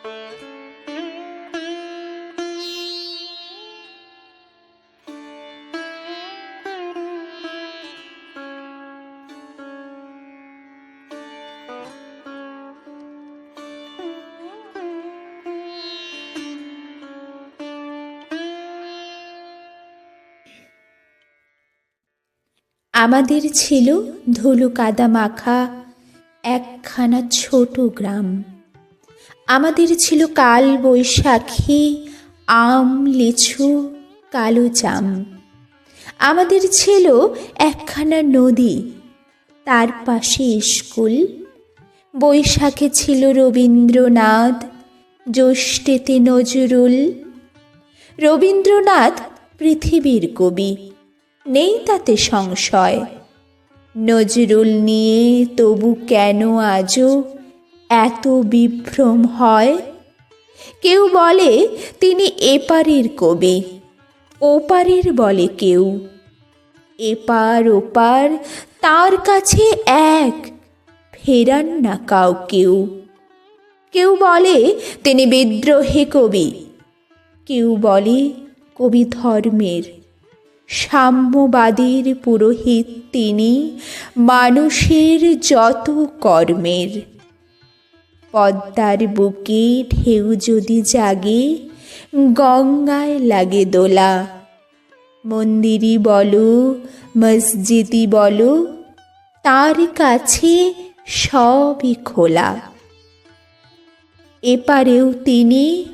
আমাদের ছিল ধুলো কাদা মাখা একখানা ছোট গ্রাম। আমাদের ছিল কাল বৈশাখী, আম, লিচু, কালো জাম। আমাদের ছিল একখানা নদী, তার পাশে স্কুল। বৈশাখে ছিল রবীন্দ্রনাথ, জ্যৈষ্ঠেতে নজরুল। রবীন্দ্রনাথ পৃথিবীর কবি, নেই তাতে সংশয়। নজরুল নিয়ে তবু কেন আজও এত বিভ্রম হয়? কেউ বলে তিনি এপারের কবি, ওপারের বলে কেউ। এপার ওপার তার কাছে এক, ফেরান না কাউকেও। কেউ বলে তিনি বিদ্রোহী কবি, কেউ বলে কবি ধর্মের। সাম্যবাদীর পুরোহিত তিনি, মানুষের যত কর্মের। পদ্মার বুকে ঢেউ যদি জাগে, গঙ্গায় লাগে দোলা। মন্দিরই বলো, মসজিদই বলো, তার কাছে সবই খোলা। এপারেও তিনি,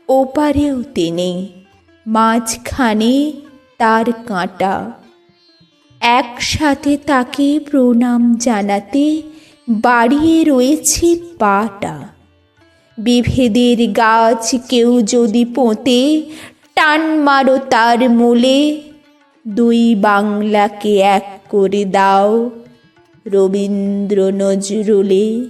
ওপারেও তিনি, মাঝখানে তার কাঁটা। একসাথে তাকে প্রণাম জানাতে বাড়িয়ে রয়েছে পাটা। বিভেদের গাছ কেউ যদি পোঁতে, টান মারো তার মূলে। দুই বাংলাকে এক করে দাও রবীন্দ্র নজরুলে।